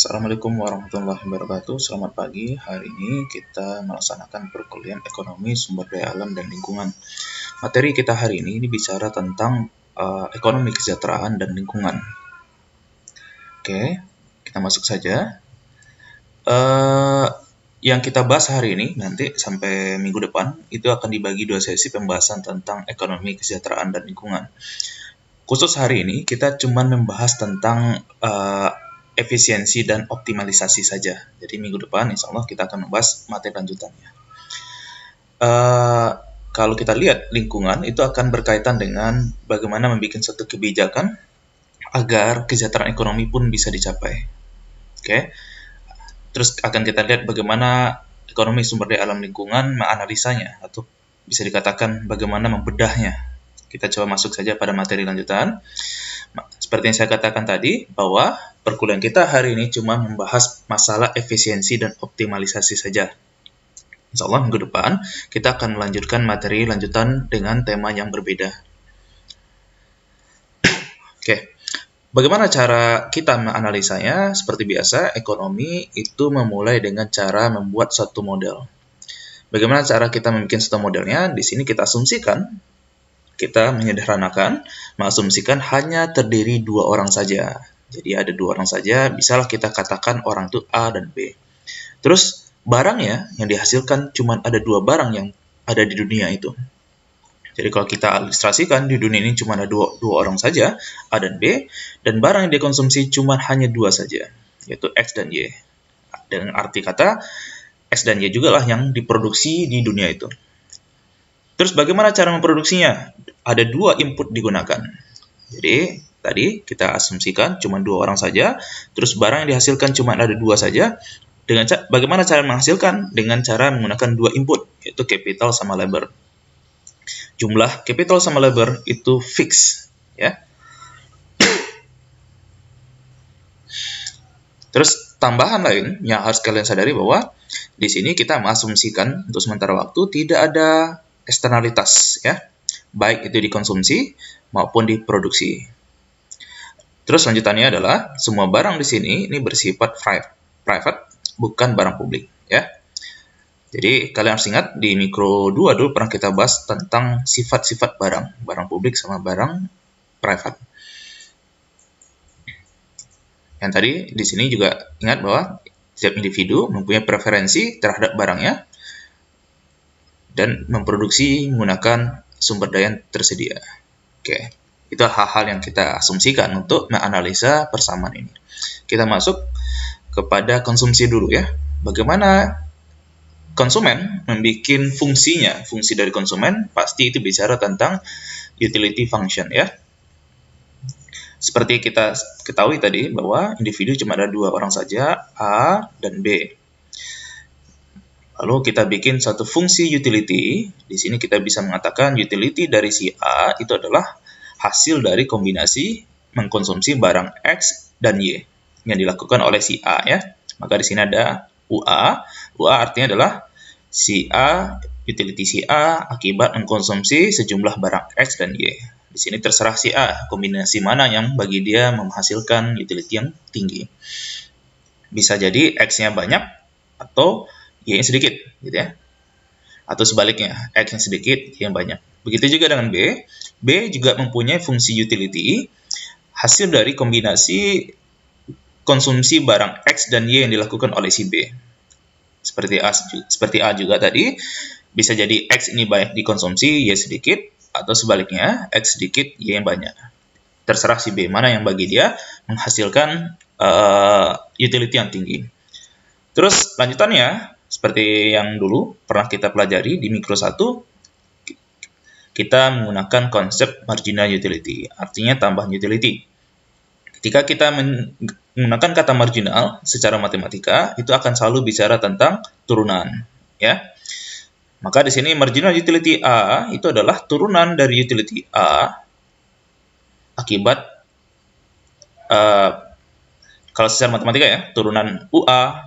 Assalamualaikum warahmatullahi wabarakatuh. Selamat pagi. Hari ini kita melaksanakan perkuliahan ekonomi sumber daya alam dan lingkungan. Materi kita hari ini bicara tentang ekonomi kesejahteraan dan lingkungan. Oke, kita masuk saja. Yang kita bahas hari ini nanti sampai minggu depan itu akan dibagi 2 sesi pembahasan tentang ekonomi kesejahteraan dan lingkungan. Khusus hari ini kita cuma membahas tentang efisiensi dan optimalisasi saja. Jadi minggu depan insya Allah kita akan membahas materi lanjutannya. Kalau kita lihat lingkungan itu akan berkaitan dengan bagaimana membuat suatu kebijakan agar kesejahteraan ekonomi pun bisa dicapai. Oke. Terus akan kita lihat bagaimana ekonomi sumber daya alam lingkungan menganalisanya atau bisa dikatakan bagaimana membedahnya. Kita coba masuk saja pada materi lanjutan. Seperti yang saya katakan tadi, bahwa perkuliahan kita hari ini cuma membahas masalah efisiensi dan optimalisasi saja. Insya Allah minggu depan kita akan melanjutkan materi lanjutan dengan tema yang berbeda. Oke, bagaimana cara kita menganalisanya? Seperti biasa, ekonomi itu memulai dengan cara membuat suatu model. Bagaimana cara kita membuat suatu modelnya? Di sini kita asumsikan, kita menyederhanakan, mengasumsikan hanya terdiri 2 orang saja. Jadi ada 2 orang saja, bisalah kita katakan orang itu A dan B. Terus barangnya yang dihasilkan cuma ada 2 barang yang ada di dunia itu. Jadi kalau kita ilustrasikan di dunia ini cuma ada 2 orang saja, A dan B, dan barang yang dikonsumsi cuma hanya 2 saja, yaitu X dan Y. Dengan arti kata X dan Y juga lah yang diproduksi di dunia itu. Terus bagaimana cara memproduksinya? Ada 2 input digunakan. Jadi tadi kita asumsikan cuma 2 orang saja, terus barang yang dihasilkan cuma ada 2 saja. Bagaimana cara menghasilkan? Dengan cara menggunakan 2 input, yaitu capital sama labor. Jumlah capital sama labor itu fix, ya. Terus tambahan lain yang harus kalian sadari bahwa di sini kita mengasumsikan untuk sementara waktu tidak ada eksternalitas, ya, baik itu dikonsumsi maupun diproduksi. Terus lanjutannya adalah semua barang di sini ini bersifat private, bukan barang publik, ya. Jadi kalian harus ingat di mikro 2 dulu pernah kita bahas tentang sifat-sifat barang publik sama barang private. Yang tadi di sini juga ingat bahwa setiap individu mempunyai preferensi terhadap barangnya dan memproduksi menggunakan sumber daya yang tersedia. Oke, itu hal-hal yang kita asumsikan untuk menganalisa persamaan ini. Kita masuk kepada konsumsi dulu, ya. Bagaimana konsumen membuat fungsinya? Fungsi dari konsumen pasti itu bicara tentang utility function, ya. Seperti kita ketahui tadi bahwa individu cuma ada 2 orang saja, A dan B. Lalu kita bikin satu fungsi utility. Di sini kita bisa mengatakan utility dari si A itu adalah hasil dari kombinasi mengkonsumsi barang X dan Y yang dilakukan oleh si A, ya. Maka di sini ada UA. UA artinya adalah si A, utility si A akibat mengkonsumsi sejumlah barang X dan Y. Di sini terserah si A kombinasi mana yang bagi dia menghasilkan utility yang tinggi. Bisa jadi X-nya banyak atau Y-nya sedikit, gitu ya. Atau sebaliknya, X yang sedikit, Y yang banyak. Begitu juga dengan B. B juga mempunyai fungsi utility, hasil dari kombinasi konsumsi barang X dan Y yang dilakukan oleh si B. Seperti A juga tadi, bisa jadi X ini banyak dikonsumsi, Y sedikit, atau sebaliknya, X sedikit, Y yang banyak. Terserah si B mana yang bagi dia menghasilkan utility yang tinggi. Terus lanjutannya, seperti yang dulu pernah kita pelajari di mikro 1, kita menggunakan konsep marginal utility, artinya tambahan utility. Ketika kita menggunakan kata marginal secara matematika, itu akan selalu bicara tentang turunan, ya. Maka di sini marginal utility A itu adalah turunan dari utility A akibat kalau secara matematika, ya, turunan UA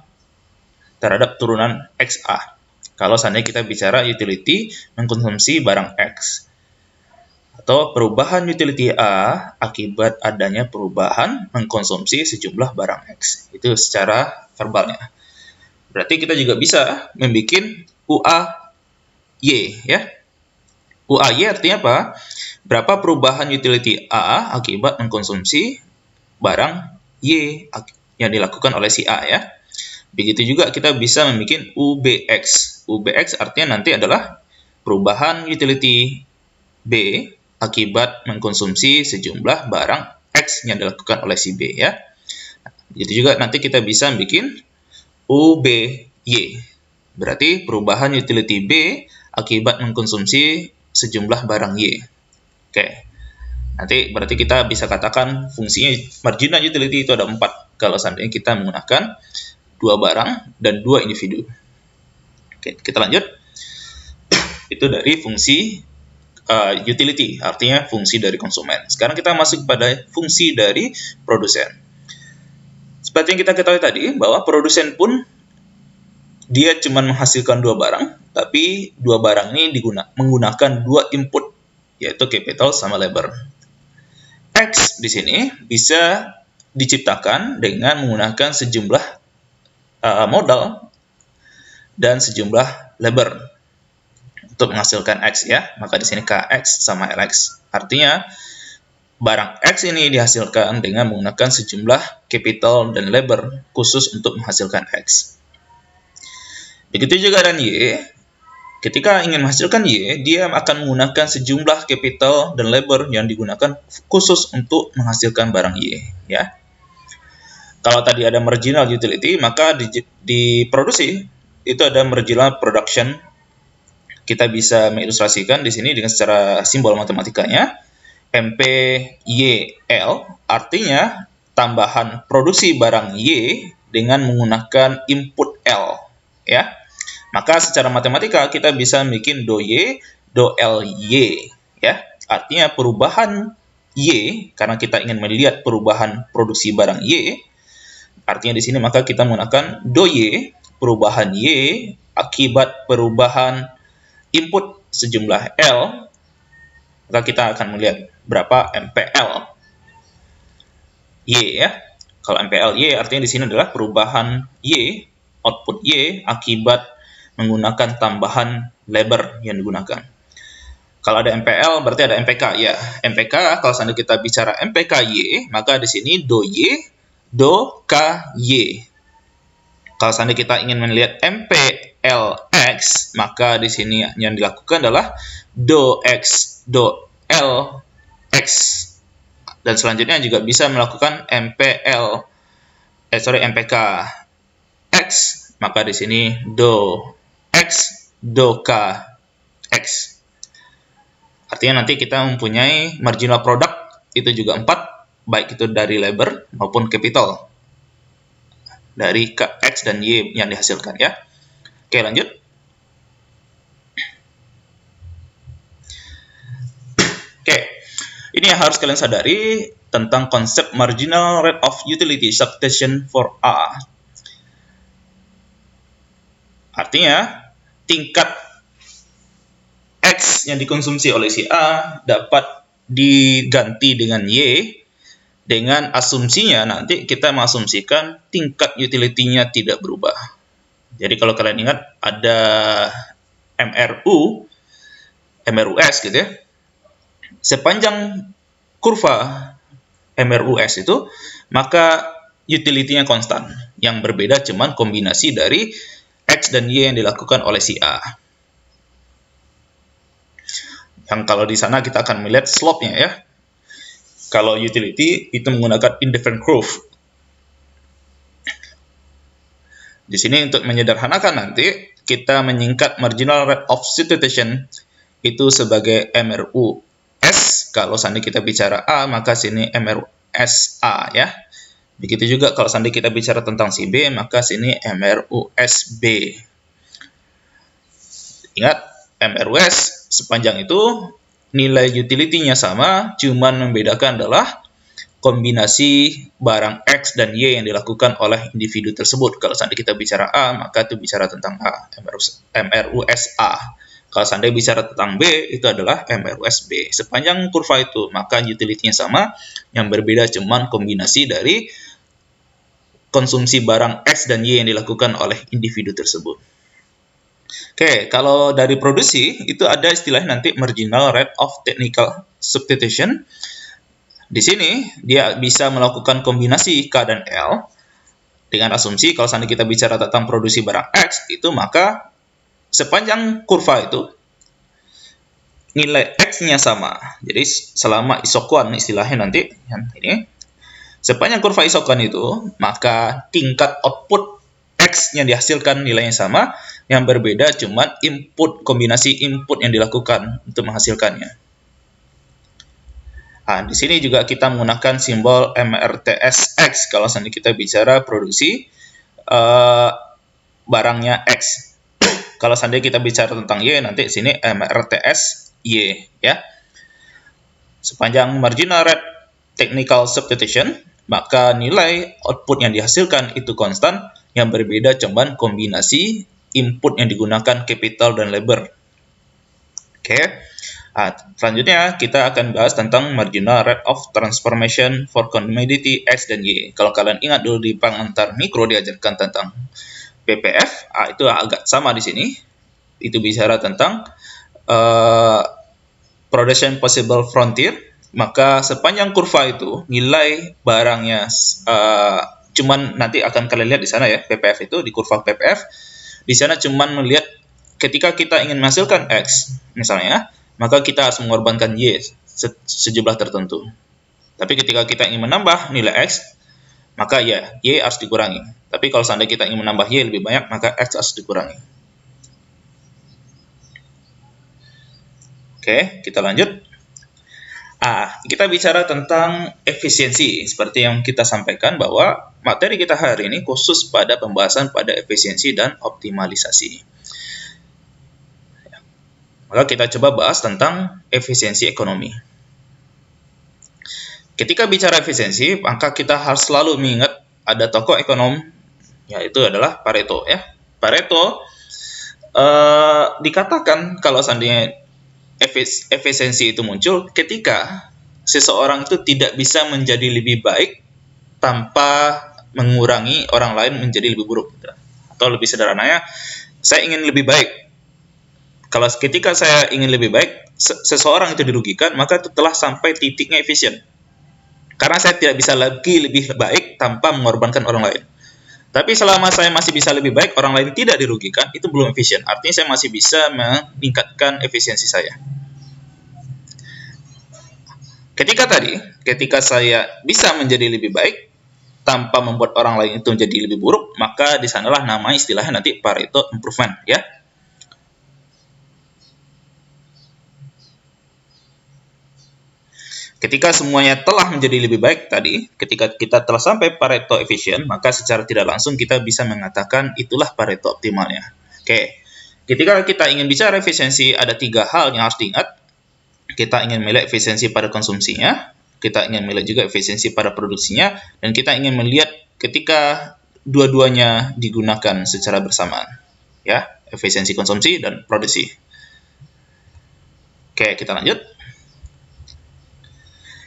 terhadap turunan XA. Kalau seandainya kita bicara utility mengkonsumsi barang X. Atau perubahan utility A akibat adanya perubahan mengkonsumsi sejumlah barang X. Itu secara verbalnya. Berarti kita juga bisa membuat UA-Y, ya. UA-Y artinya apa? Berapa perubahan utility A akibat mengkonsumsi barang Y yang dilakukan oleh si A, ya. Begitu juga kita bisa membuat UBX. UBX artinya nanti adalah perubahan utility B akibat mengkonsumsi sejumlah barang X yang dilakukan oleh si B, ya. Begitu juga nanti kita bisa bikin UBY. Berarti perubahan utility B akibat mengkonsumsi sejumlah barang Y. Oke. Nanti berarti kita bisa katakan fungsinya marginal utility itu ada 4 kalau seandainya kita menggunakan 2 barang dan 2 individu. Oke, kita lanjut. Itu dari fungsi utility, artinya fungsi dari konsumen. Sekarang kita masuk pada fungsi dari produsen. Seperti yang kita ketahui tadi, bahwa produsen pun dia cuma menghasilkan 2 barang, tapi 2 barang ini menggunakan 2 input, yaitu capital sama labor. X di sini bisa diciptakan dengan menggunakan sejumlah modal dan sejumlah labor untuk menghasilkan X, ya. Maka di sini KX sama LX. Artinya barang X ini dihasilkan dengan menggunakan sejumlah capital dan labor khusus untuk menghasilkan X. Begitu juga dengan Y. Ketika ingin menghasilkan Y, dia akan menggunakan sejumlah capital dan labor yang digunakan khusus untuk menghasilkan barang Y, ya. Kalau tadi ada marginal utility, maka di produksi itu ada marginal production. Kita bisa mengilustrasikan di sini dengan secara simbol matematikanya. MPYL artinya tambahan produksi barang Y dengan menggunakan input L, ya. Maka secara matematika kita bisa bikin do Y, do LY, ya. Artinya perubahan Y, karena kita ingin melihat perubahan produksi barang Y, artinya di sini maka kita menggunakan do Y, perubahan Y akibat perubahan input sejumlah L, maka kita akan melihat berapa MPL Y, ya. Kalau MPL Y artinya di sini adalah perubahan Y, output Y akibat menggunakan tambahan labor yang digunakan. Kalau ada MPL berarti ada MPK, ya. MPK kalau seandainya kita bicara MPK Y, maka di sini do Y, do K Y. Kalau seandainya kita ingin melihat MPLX, maka di sini yang dilakukan adalah do X, do LX. Dan selanjutnya juga bisa melakukan MPK X, maka di sini do X, do K X. Artinya nanti kita mempunyai marginal product itu juga 4, baik itu dari labor maupun capital dari X dan Y yang dihasilkan, ya. Oke, lanjut. Oke, ini yang harus kalian sadari tentang konsep marginal rate of utility substitution for A. Artinya, tingkat X yang dikonsumsi oleh si A dapat diganti dengan Y dengan asumsinya nanti kita mengasumsikan tingkat utility-nya tidak berubah. Jadi kalau kalian ingat ada MRUS gitu, ya. Sepanjang kurva MRUS itu, maka utility-nya konstan. Yang berbeda cuman kombinasi dari X dan Y yang dilakukan oleh si A. Yang kalau di sana kita akan melihat slope-nya, ya. Kalau utility itu menggunakan indifferent curve. Di sini untuk menyederhanakan nanti kita menyingkat marginal rate of substitution itu sebagai MRUS. Kalau seandainya kita bicara A, maka sini MRUSA, ya. Begitu juga kalau seandainya kita bicara tentang si B, maka sini MRUSB. Ingat, MRUS sepanjang itu nilai utility-nya sama, cuman membedakan adalah kombinasi barang X dan Y yang dilakukan oleh individu tersebut. Kalau seandainya kita bicara A, maka itu bicara tentang A, MRUSA. Kalau seandainya bicara tentang B, itu adalah MRUS B. Sepanjang kurva itu, maka utility-nya sama, yang berbeda cuman kombinasi dari konsumsi barang X dan Y yang dilakukan oleh individu tersebut. Oke, kalau dari produksi, itu ada istilahnya nanti marginal rate of technical substitution. Di sini, dia bisa melakukan kombinasi K dan L, dengan asumsi kalau seandainya kita bicara tentang produksi barang X, itu maka sepanjang kurva itu, nilai X-nya sama. Jadi, selama isokuan istilahnya nanti, ini, sepanjang kurva isokuan itu, maka tingkat output X yang dihasilkan nilainya sama, yang berbeda cuma kombinasi input yang dilakukan untuk menghasilkannya. Nah, di sini juga kita menggunakan simbol MRTSX kalau seandainya kita bicara produksi barangnya X. Kalau seandainya kita bicara tentang Y, nanti di sini MRTSY, ya. Sepanjang marginal rate technical substitution, maka nilai output yang dihasilkan itu konstan, yang berbeda cuman kombinasi input yang digunakan capital dan labor. Oke. Nah, selanjutnya kita akan bahas tentang marginal rate of transformation for commodity X dan Y. Kalau kalian ingat dulu di pengantar mikro diajarkan tentang PPF, itu agak sama di sini. Itu bicara tentang production possible frontier. Maka sepanjang kurva itu nilai barangnya cuman nanti akan kalian lihat di sana ya, PPF itu di kurva PPF. Di sana cuman melihat ketika kita ingin menghasilkan X misalnya, maka kita harus mengorbankan Y sejumlah tertentu. Tapi ketika kita ingin menambah nilai X, maka ya Y harus dikurangi. Tapi kalau seandainya kita ingin menambah Y lebih banyak, maka X harus dikurangi. Oke, kita lanjut. Kita bicara tentang efisiensi. Seperti yang kita sampaikan bahwa materi kita hari ini khusus pada pembahasan pada efisiensi dan optimalisasi. Maka kita coba bahas tentang efisiensi ekonomi. Ketika bicara efisiensi, maka kita harus selalu mengingat ada tokoh ekonom, yaitu adalah Pareto. Ya, Pareto dikatakan kalau seandainya efisiensi itu muncul ketika seseorang itu tidak bisa menjadi lebih baik tanpa mengurangi orang lain menjadi lebih buruk. Atau lebih sederhananya, saya ingin lebih baik. Kalau ketika saya ingin lebih baik, seseorang itu dirugikan, maka itu telah sampai titiknya efisien. Karena saya tidak bisa lagi lebih baik tanpa mengorbankan orang lain. Tapi selama saya masih bisa lebih baik, orang lain tidak dirugikan, itu belum efisien. Artinya saya masih bisa meningkatkan efisiensi saya. Ketika saya bisa menjadi lebih baik tanpa membuat orang lain itu menjadi lebih buruk, maka di sanalah nama istilahnya nanti Pareto improvement, ya. Ketika semuanya telah menjadi lebih baik tadi, ketika kita telah sampai Pareto efisien, maka secara tidak langsung kita bisa mengatakan itulah Pareto optimalnya. Oke. Ketika kita ingin bicara efisiensi, ada 3 hal yang harus diingat. Kita ingin melihat efisiensi pada konsumsinya, kita ingin melihat juga efisiensi pada produksinya, dan kita ingin melihat ketika dua-duanya digunakan secara bersamaan, ya, efisiensi konsumsi dan produksi. Oke, kita lanjut.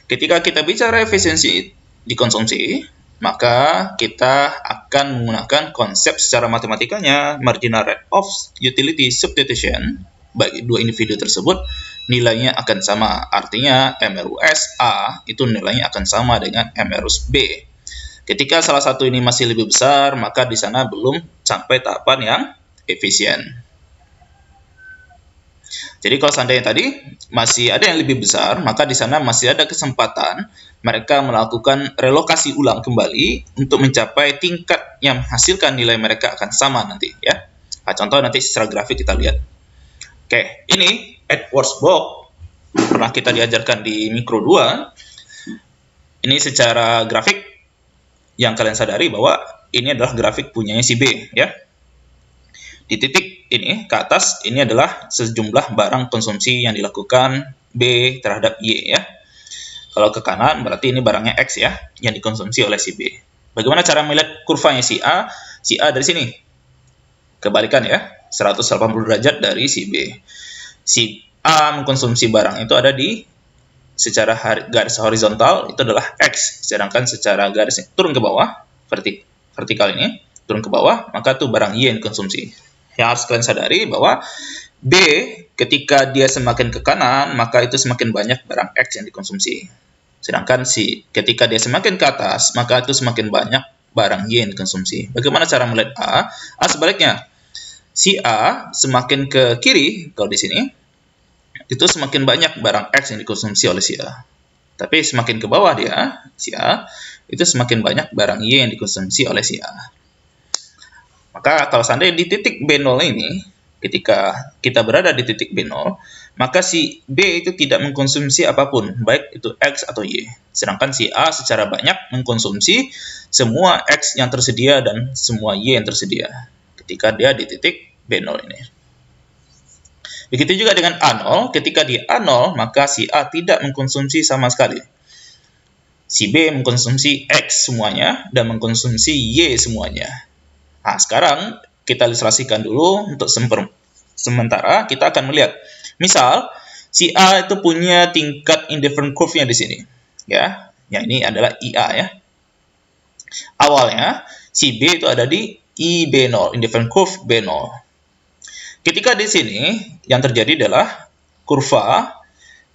Ketika kita bicara efisiensi di konsumsi, maka kita akan menggunakan konsep secara matematikanya marginal rate of utility substitution bagi dua individu tersebut, nilainya akan sama. Artinya MRUS A itu nilainya akan sama dengan MRUS B. Ketika salah satu ini masih lebih besar, maka di sana belum sampai tahapan yang efisien. Jadi kalau seandainya tadi masih ada yang lebih besar, maka di sana masih ada kesempatan mereka melakukan relokasi ulang kembali untuk mencapai tingkat yang menghasilkan nilai mereka akan sama nanti, ya. Contoh nanti secara grafik kita lihat. Oke, ini Edwards box pernah kita diajarkan di mikro 2. Ini secara grafik yang kalian sadari bahwa ini adalah grafik punyanya si B, ya. Di titik ini ke atas ini adalah sejumlah barang konsumsi yang dilakukan B terhadap Y, ya. Kalau ke kanan berarti ini barangnya X, ya, yang dikonsumsi oleh si B. Bagaimana cara melihat kurvanya si A? Si A dari sini. Kebalikan, ya. 180 derajat dari si B. si A mengkonsumsi barang itu ada di secara garis horizontal itu adalah X, sedangkan secara garis turun ke bawah, vertikal ini turun ke bawah, maka itu barang Y yang dikonsumsi. Yang harus kalian sadari bahwa B ketika dia semakin ke kanan, maka itu semakin banyak barang X yang dikonsumsi. Sedangkan ketika dia semakin ke atas, maka itu semakin banyak barang Y yang dikonsumsi. Bagaimana cara melihat A? A sebaliknya. Si A semakin ke kiri, kalau di sini, itu semakin banyak barang X yang dikonsumsi oleh si A. Tapi semakin ke bawah dia, si A, itu semakin banyak barang Y yang dikonsumsi oleh si A. Maka kalau seandainya di titik B0 ini, ketika kita berada di titik B0, maka si B itu tidak mengkonsumsi apapun, baik itu X atau Y. Sedangkan si A secara banyak mengkonsumsi semua X yang tersedia dan semua Y yang tersedia ketika dia di titik B0 ini. Begitu juga dengan A0, ketika di A0, maka si A tidak mengkonsumsi sama sekali. Si B mengkonsumsi X semuanya dan mengkonsumsi Y semuanya. Nah, sekarang kita ilustrasikan dulu untuk sementara kita akan melihat. Misal, si A itu punya tingkat indifferent curve-nya di sini. Ya, yang ini adalah IA ya. Awalnya, si B itu ada di IB0, indifferent curve B0. Ketika di sini, yang terjadi adalah kurva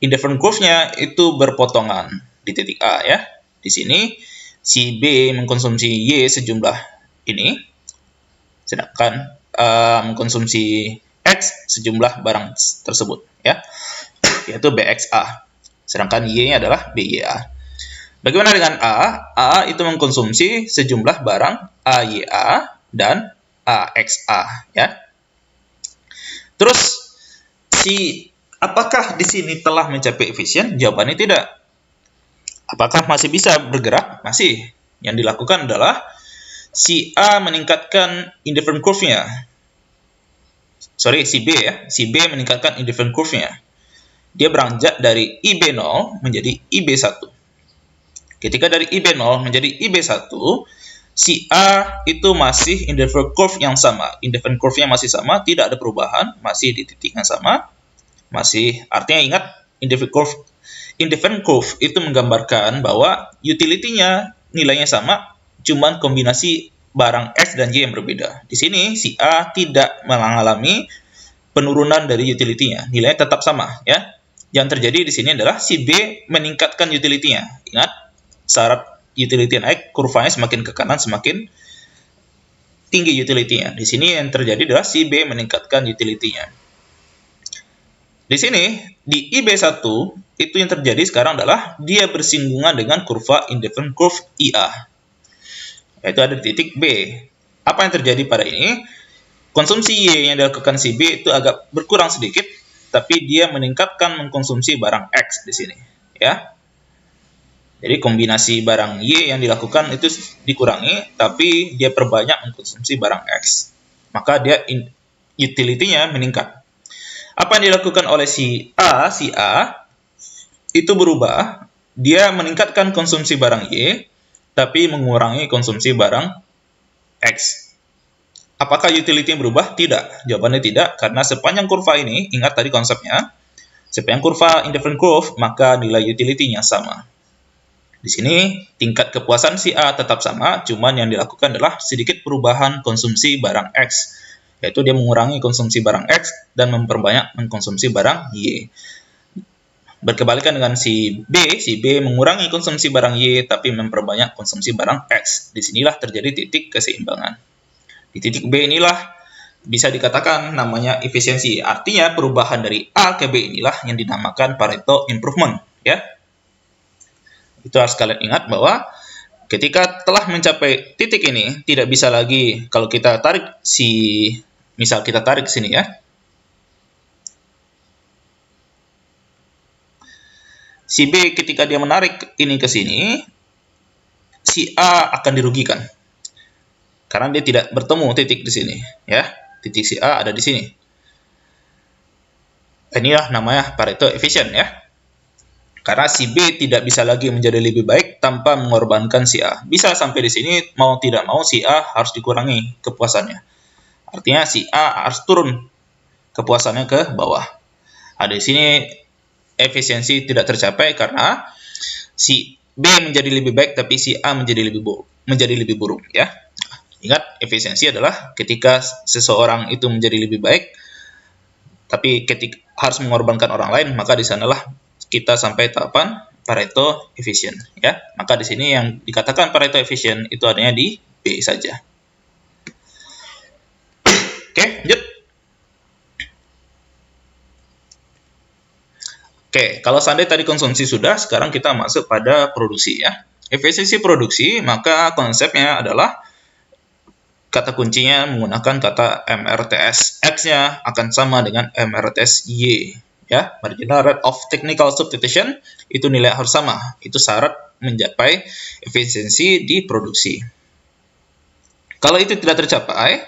indifferent curve-nya itu berpotongan di titik A ya. Di sini, si B mengkonsumsi Y sejumlah ini, sedangkan mengkonsumsi X sejumlah barang tersebut ya, yaitu BXA. Sedangkan Y-nya adalah BYA. Bagaimana dengan A? A itu mengkonsumsi sejumlah barang AYA dan AXA ya. Terus apakah di sini telah mencapai efisien? Jawabannya tidak. Apakah masih bisa bergerak? Masih. Yang dilakukan adalah si A meningkatkan indifferent curve-nya. Si B ya. Si B meningkatkan indifferent curve-nya. Dia beranjak dari IB0 menjadi IB1. Ketika dari IB0 menjadi IB1, si A itu masih indifferent curve yang sama. Indifferent curve-nya masih sama, tidak ada perubahan, masih di titik yang sama. Artinya ingat, indifferent curve itu menggambarkan bahwa utility-nya nilainya sama, cuman kombinasi barang X dan Y yang berbeda. Di sini si A tidak mengalami penurunan dari utility-nya, nilainya tetap sama ya. Yang terjadi di sini adalah si B meningkatkan utility-nya. Ingat, syarat utility naik, kurvanya semakin ke kanan semakin tinggi utility-nya. Di sini yang terjadi adalah si B meningkatkan utility-nya. Di sini, di IB1, itu yang terjadi sekarang adalah dia bersinggungan dengan kurva indifferent curve IA. Yaitu ada di titik B. Apa yang terjadi pada ini? Konsumsi Y yang dilakukan si B itu agak berkurang sedikit, tapi dia meningkatkan mengkonsumsi barang X di sini. Ya. Jadi kombinasi barang Y yang dilakukan itu dikurangi, tapi dia perbanyak mengkonsumsi barang X. Maka dia utility-nya meningkat. Apa yang dilakukan oleh si A itu berubah. Dia meningkatkan konsumsi barang Y, tapi mengurangi konsumsi barang X. Apakah utility-nya berubah? Tidak. Jawabannya tidak, karena sepanjang kurva ini, ingat tadi konsepnya, sepanjang kurva indifferent curve, maka nilai utility-nya sama. Di sini, tingkat kepuasan si A tetap sama, cuman yang dilakukan adalah sedikit perubahan konsumsi barang X, yaitu dia mengurangi konsumsi barang X dan memperbanyak mengkonsumsi barang Y. Berkebalikan dengan si B mengurangi konsumsi barang Y, tapi memperbanyak konsumsi barang X. Disinilah terjadi titik keseimbangan. Di titik B inilah bisa dikatakan namanya efisiensi. Artinya perubahan dari A ke B inilah yang dinamakan Pareto improvement. Ya. Itu harus kalian ingat bahwa ketika telah mencapai titik ini, tidak bisa lagi, kalau kita tarik misal kita tarik sini ya. Si B ketika dia menarik ini ke sini, si A akan dirugikan. Karena dia tidak bertemu titik di sini, ya. Titik si A ada di sini. Inilah namanya Pareto efficient ya. Karena si B tidak bisa lagi menjadi lebih baik tanpa mengorbankan si A. Bisa sampai di sini, mau tidak mau si A harus dikurangi kepuasannya. Artinya si A harus turun kepuasannya ke bawah. Di sini efisiensi tidak tercapai karena si B menjadi lebih baik tapi si A menjadi lebih buruk ya. Ingat, efisiensi adalah ketika seseorang itu menjadi lebih baik tapi ketika harus mengorbankan orang lain, maka di sanalah kita sampai tahapan Pareto efisien ya. Maka di sini yang dikatakan Pareto efisien itu adanya di B saja. Oke, lanjut. Oke, kalau seandainya tadi konsumsi sudah, sekarang kita masuk pada produksi ya. Efisiensi produksi, maka konsepnya adalah kata kuncinya menggunakan kata MRTS. X-nya akan sama dengan MRTS Y. Ya, marginal rate of technical substitution itu nilai harus sama. Itu syarat mencapai efisiensi di produksi. Kalau itu tidak tercapai,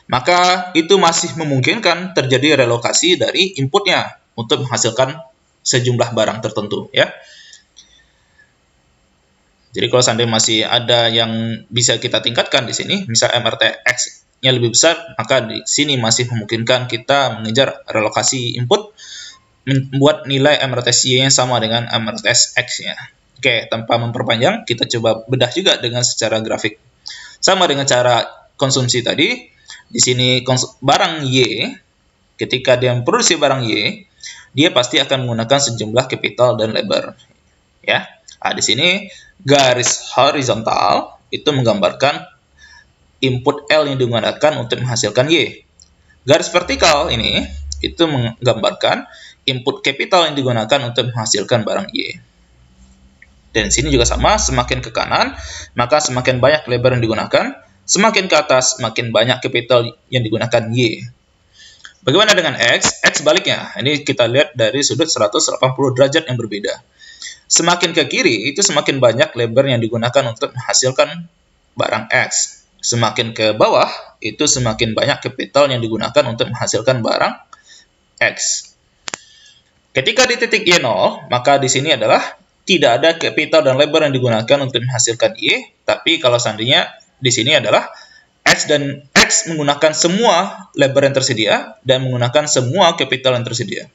maka itu masih memungkinkan terjadi relokasi dari inputnya untuk menghasilkan sejumlah barang tertentu ya. Jadi kalau seandainya masih ada yang bisa kita tingkatkan di sini, misal MRTX-nya lebih besar, maka di sini masih memungkinkan kita mengejar relokasi input membuat nilai MRTS Y-nya sama dengan MRTS X-nya. Oke, tanpa memperpanjang, kita coba bedah juga dengan secara grafik. Sama dengan cara konsumsi tadi, di sini barang Y, ketika dia memproduksi barang Y, dia pasti akan menggunakan sejumlah capital dan labor. Ya. Di sini garis horizontal itu menggambarkan input L yang digunakan untuk menghasilkan Y. Garis vertikal ini itu menggambarkan input capital yang digunakan untuk menghasilkan barang Y. Dan di sini juga sama, semakin ke kanan, maka semakin banyak labor yang digunakan, semakin ke atas, semakin banyak capital yang digunakan Y. Bagaimana dengan X? X sebaliknya. Ini kita lihat dari sudut 180 derajat yang berbeda. Semakin ke kiri, itu semakin banyak labor yang digunakan untuk menghasilkan barang X. Semakin ke bawah, itu semakin banyak capital yang digunakan untuk menghasilkan barang X. Ketika di titik Y0, maka di sini adalah tidak ada capital dan labor yang digunakan untuk menghasilkan Y, tapi kalau seandainya di sini adalah X menggunakan semua labor yang tersedia dan menggunakan semua capital yang tersedia.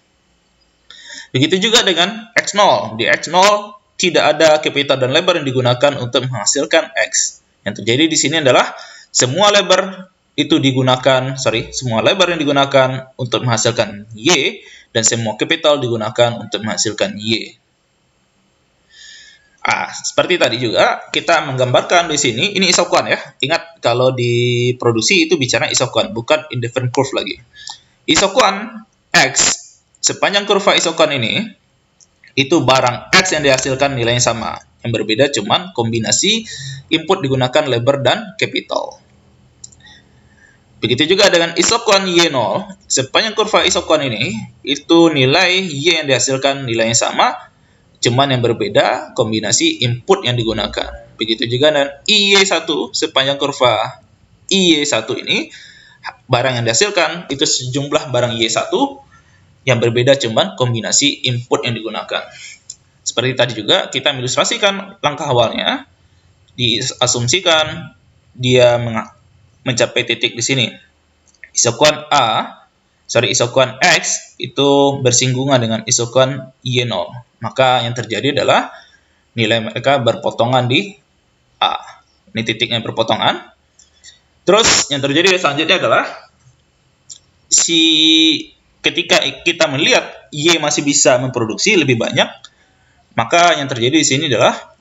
Begitu juga dengan X0. Di X0 tidak ada capital dan labor yang digunakan untuk menghasilkan X. Yang terjadi di sini adalah semua labor yang digunakan untuk menghasilkan Y dan semua capital digunakan untuk menghasilkan Y. Seperti tadi juga kita menggambarkan di sini, ini isoquant ya. Ingat, kalau di produksi itu bicara isoquant, bukan indifferent curve lagi. Isoquant X, sepanjang kurva isoquant ini, itu barang X yang dihasilkan nilainya sama. Yang berbeda cuman kombinasi input digunakan labor dan capital. Begitu juga dengan isoquant Y0, sepanjang kurva isoquant ini, itu nilai Y yang dihasilkan nilainya sama, cuman yang berbeda kombinasi input yang digunakan. Begitu juga dengan IY1, sepanjang kurva IY1 ini, barang yang dihasilkan itu sejumlah barang Y1 yang berbeda cuman kombinasi input yang digunakan. Seperti tadi juga kita mengilustrasikan langkah awalnya, diasumsikan dia mencapai titik di sini. Isoquant X itu bersinggungan dengan isoquant Y0. Maka yang terjadi adalah nilai mereka berpotongan di A. Ini titiknya berpotongan. Terus yang terjadi selanjutnya adalah ketika kita melihat Y masih bisa memproduksi lebih banyak, maka yang terjadi di sini adalah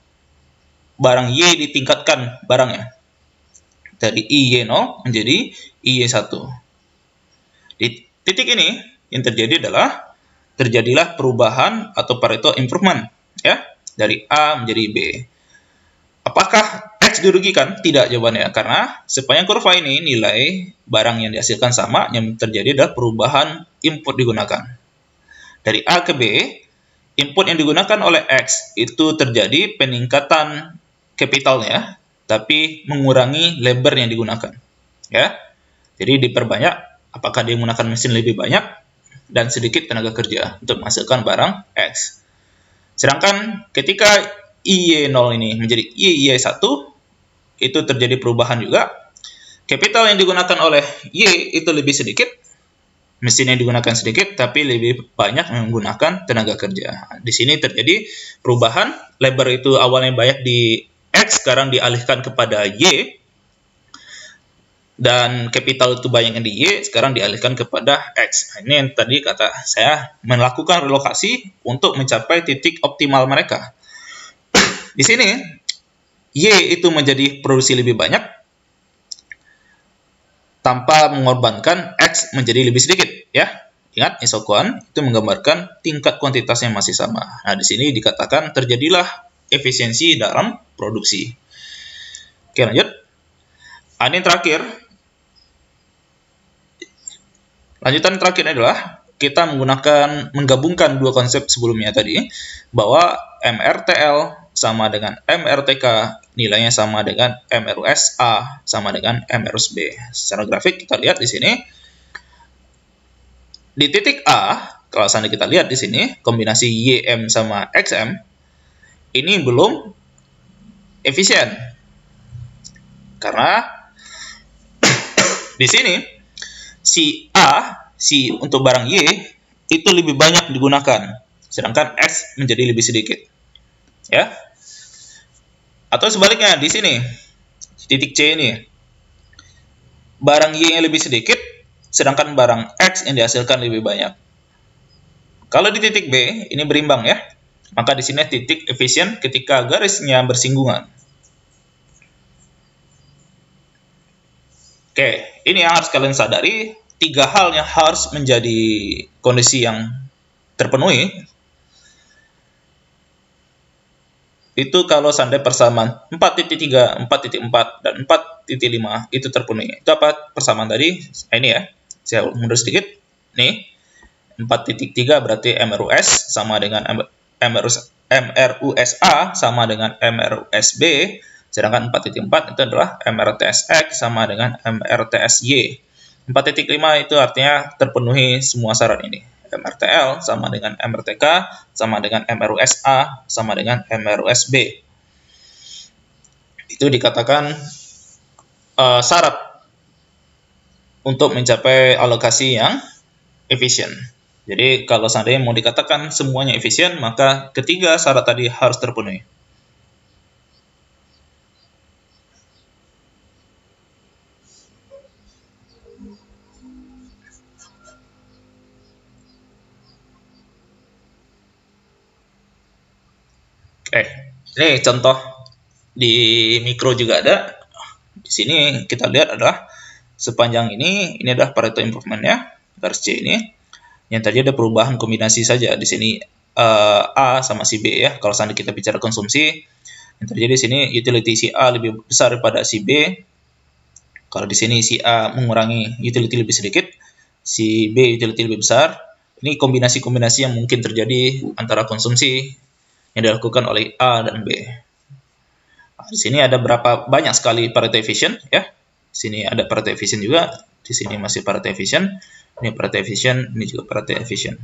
barang Y ditingkatkan barangnya dari IY0 menjadi IY1. Di titik ini yang terjadi adalah terjadilah perubahan atau Pareto improvement ya, dari A menjadi B. Apakah X dirugikan? Tidak jawabannya, karena sepanjang kurva ini nilai barang yang dihasilkan sama, yang terjadi adalah perubahan input digunakan. Dari A ke B, input yang digunakan oleh X itu terjadi peningkatan capitalnya, tapi mengurangi labor yang digunakan. Ya. Jadi diperbanyak, apakah dia menggunakan mesin lebih banyak dan sedikit tenaga kerja untuk menghasilkan barang X. Sedangkan ketika IY0 ini menjadi IY1, itu terjadi perubahan juga. Capital yang digunakan oleh Y itu lebih sedikit, mesin yang digunakan sedikit, tapi lebih banyak menggunakan tenaga kerja. Di sini terjadi perubahan, labor itu awalnya banyak di X, sekarang dialihkan kepada Y, dan capital itu banyak yang di Y, sekarang dialihkan kepada X. Ini yang tadi kata saya melakukan relokasi untuk mencapai titik optimal mereka. Di sini, Y itu menjadi produksi lebih banyak, tanpa mengorbankan X menjadi lebih sedikit, ya. Ingat, isokuan itu menggambarkan tingkat kuantitas yang masih sama. Nah, di sini dikatakan terjadilah efisiensi dalam produksi. Oke, lanjut. Ini terakhir. Lanjutan terakhir adalah kita menggabungkan dua konsep sebelumnya tadi, bahwa MRTL sama dengan MRTK, nilainya sama dengan MRUS A sama dengan MRUS B. Secara grafik kita lihat di sini. Di titik A, kalau seandainya kita lihat di sini, kombinasi YM sama XM ini belum efisien. Karena di sini si untuk barang Y itu lebih banyak digunakan, sedangkan X menjadi lebih sedikit. Ya. Atau sebaliknya di sini, titik C ini, barang Y yang lebih sedikit, sedangkan barang X yang dihasilkan lebih banyak. Kalau di titik B ini berimbang, ya, maka di sini titik efisien ketika garisnya bersinggungan. Oke, ini yang harus kalian sadari. 3 hal yang harus menjadi kondisi yang terpenuhi. Itu kalau seandainya persamaan 4.3, 4.4, dan 4.5 itu terpenuhi. Itu apa persamaan tadi? Nah, ini ya, saya mundur sedikit. Nih, 4.3 berarti MRUS sama dengan MRUSA sama dengan MRUSB. Sedangkan 4.4 itu adalah MRTSX sama dengan MRTSY. 4.5 itu artinya terpenuhi semua syarat ini. MRTL sama dengan MRTK sama dengan MRUSA sama dengan MRUSB. Itu dikatakan syarat untuk mencapai alokasi yang efisien. Jadi kalau seandainya mau dikatakan semuanya efisien, maka ketiga syarat tadi harus terpenuhi. Ini contoh di mikro juga ada. Di sini kita lihat adalah sepanjang ini adalah Pareto improvement-nya, garis C ini. Yang tadi ada perubahan kombinasi saja. Di sini A sama si B, ya. Kalau seandainya kita bicara konsumsi, yang terjadi di sini utility si A lebih besar daripada si B. Kalau di sini si A mengurangi utility lebih sedikit, si B utility lebih besar. Ini kombinasi-kombinasi yang mungkin terjadi antara konsumsi yang dilakukan oleh A dan B. Nah, di sini ada banyak sekali Pareto efficient, ya. Di sini ada Pareto efficient juga, di sini masih Pareto efficient, ini Pareto efficient, ini juga Pareto efficient.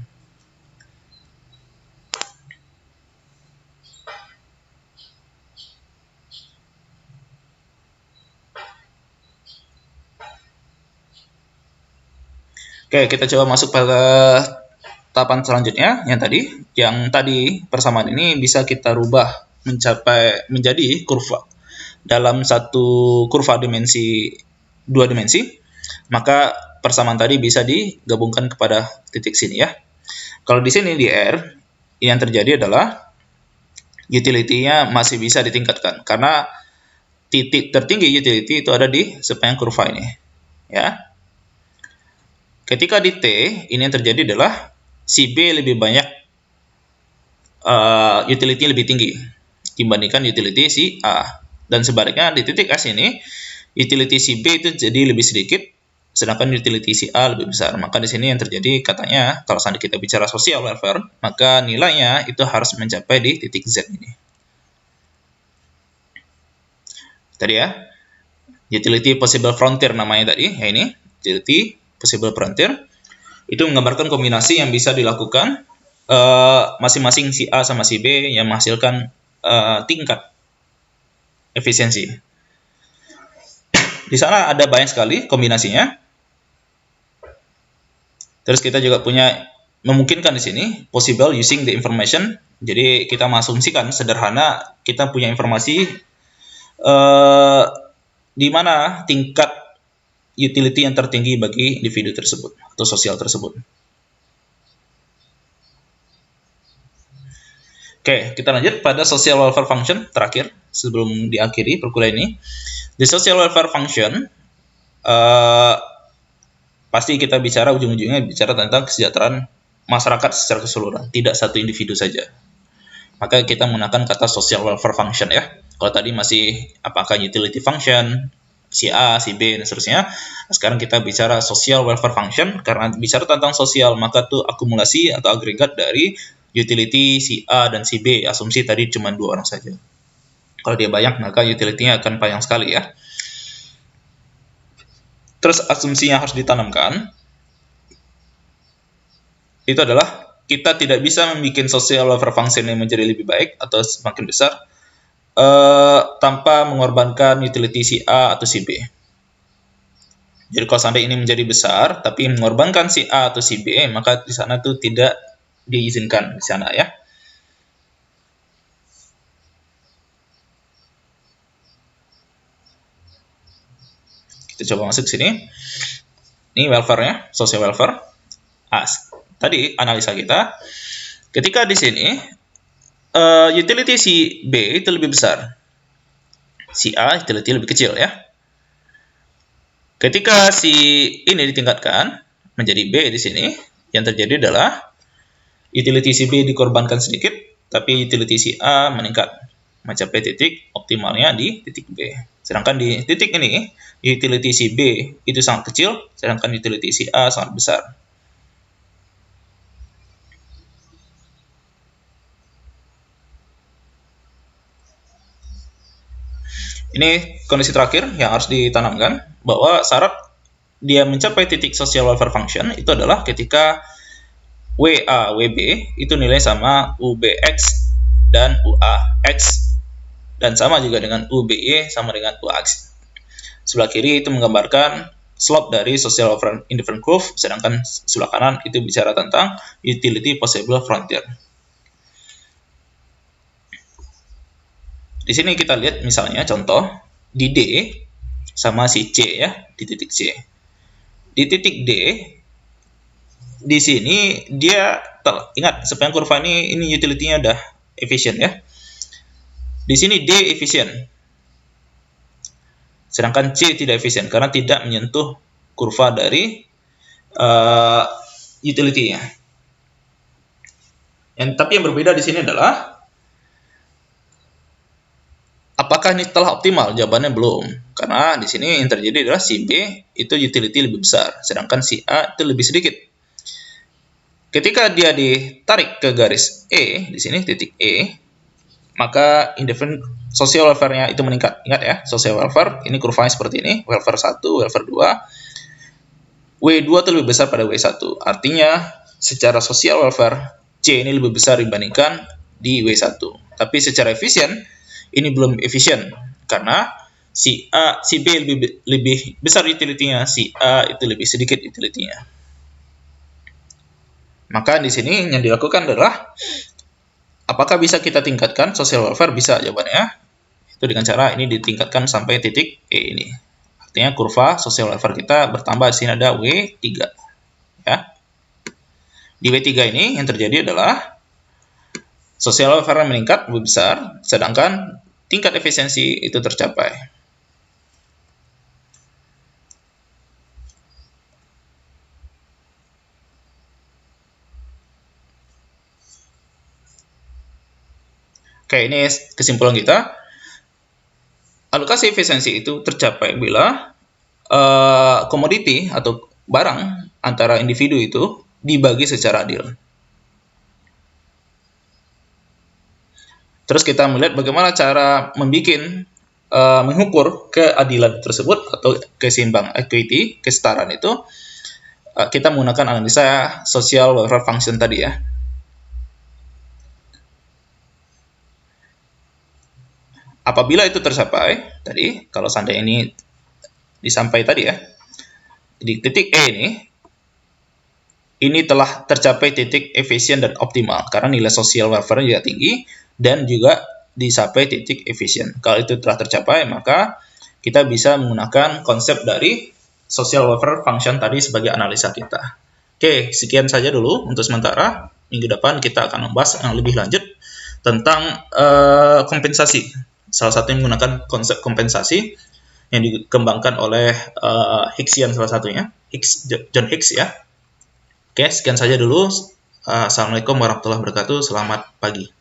Oke, kita coba masuk pada tahapan selanjutnya. Yang tadi persamaan ini bisa kita rubah menjadi kurva dalam satu kurva dimensi 2 dimensi. Maka persamaan tadi bisa digabungkan kepada titik sini, ya. Kalau di sini di R, yang terjadi adalah utility-nya masih bisa ditingkatkan karena titik tertinggi utility itu ada di sepanjang kurva ini, ya. Ketika di T, ini yang terjadi adalah si B lebih banyak utility lebih tinggi dibandingkan utility si A. Dan sebaliknya di titik S ini, utility si B itu jadi lebih sedikit, sedangkan utility si A lebih besar. Maka di sini yang terjadi katanya, kalau seandainya kita bicara social welfare, maka nilainya itu harus mencapai di titik Z ini. Tadi ya, utility possible frontier namanya tadi, ya ini, utility possible frontier, itu menggambarkan kombinasi yang bisa dilakukan masing-masing si A sama si B yang menghasilkan tingkat efisiensi. Di sana ada banyak sekali kombinasinya. Terus kita juga punya memungkinkan di sini possible using the information. Jadi kita mengasumsikan sederhana kita punya informasi di mana tingkat utility yang tertinggi bagi individu tersebut atau sosial tersebut. Oke, kita lanjut pada social welfare function terakhir sebelum diakhiri perkuliahan ini. The social welfare function pasti kita bicara ujung-ujungnya bicara tentang kesejahteraan masyarakat secara keseluruhan, tidak satu individu saja. Maka kita menggunakan kata social welfare function ya. Kalau tadi masih apakah utility function, si A, si B, dan seterusnya. Sekarang kita bicara social welfare function, karena bicara tentang sosial, maka itu akumulasi atau agregat dari utility si A dan si B. Asumsi tadi cuma 2 orang saja. Kalau dia banyak, maka utility-nya akan panjang sekali ya. Terus asumsi yang harus ditanamkan, itu adalah kita tidak bisa membuat social welfare function yang menjadi lebih baik atau semakin besar tanpa mengorbankan utility si A atau si B. Jadi kalau seandainya ini menjadi besar, tapi mengorbankan si A atau si B, maka di sana tuh tidak diizinkan di sana ya. Kita coba masuk sini. Ini welfare-nya, social welfare. Tadi analisa kita, ketika di sini utility si B itu lebih besar, si A utility lebih kecil ya. Ketika si ini ditingkatkan menjadi B di sini, yang terjadi adalah utility si B dikorbankan sedikit, tapi utility si A meningkat mencapai titik optimalnya di titik B. Sedangkan di titik ini, utility si B itu sangat kecil, sedangkan utility si A sangat besar. Ini kondisi terakhir yang harus ditanamkan, bahwa syarat dia mencapai titik social welfare function itu adalah ketika WA, WB itu nilai sama UBX dan UAX, dan sama juga dengan UBY sama dengan UAX. Sebelah kiri itu menggambarkan slope dari social welfare indifferent curve, sedangkan sebelah kanan itu bicara tentang utility possible frontier. Di sini kita lihat misalnya contoh di D sama si C ya, di titik C. Di titik D, di sini dia ingat sepanjang kurva ini utility-nya udah efisien ya. Di sini D efisien, sedangkan C tidak efisien karena tidak menyentuh kurva dari utility-nya. Tapi yang berbeda di sini adalah apakah ini telah optimal? Jawabannya belum. Karena di sini yang terjadi adalah si B itu utility lebih besar, sedangkan si A itu lebih sedikit. Ketika dia ditarik ke garis E, di sini titik E, maka indifferent social welfare-nya itu meningkat. Ingat ya, social welfare, ini kurvanya seperti ini, welfare 1, welfare 2. W2 itu lebih besar pada W1. Artinya, secara social welfare, C ini lebih besar dibandingkan di W1. Tapi secara efisien, ini belum efisien karena si B lebih besar utility-nya, si A itu lebih sedikit utility-nya. Maka di sini yang dilakukan adalah apakah bisa kita tingkatkan social welfare? Bisa, jawabannya itu dengan cara ini ditingkatkan sampai titik E ini. Artinya kurva social welfare kita bertambah. Di sini ada W3 ya. Di W3 ini yang terjadi adalah social welfare meningkat lebih besar, sedangkan tingkat efisiensi itu tercapai. Oke, ini kesimpulan kita. Alokasi efisiensi itu tercapai bila komoditi atau barang antara individu itu dibagi secara adil. Terus kita melihat bagaimana cara mengukur keadilan tersebut atau keseimbangan equity, kesetaraan itu. Kita menggunakan analisa social welfare function tadi ya. Apabila itu tercapai, tadi kalau seandainya ini disampai tadi ya, di titik E ini, ini telah tercapai titik efisien dan optimal karena nilai social welfare juga tinggi dan juga dicapai titik efisien. Kalau itu telah tercapai, maka kita bisa menggunakan konsep dari social welfare function tadi sebagai analisa kita. Oke, sekian saja dulu untuk sementara. Minggu depan kita akan membahas yang lebih lanjut tentang kompensasi. Salah satunya menggunakan konsep kompensasi yang dikembangkan oleh Higgsian salah satunya, John Higgs ya. Oke, sekian saja dulu. Assalamualaikum warahmatullahi wabarakatuh. Selamat pagi.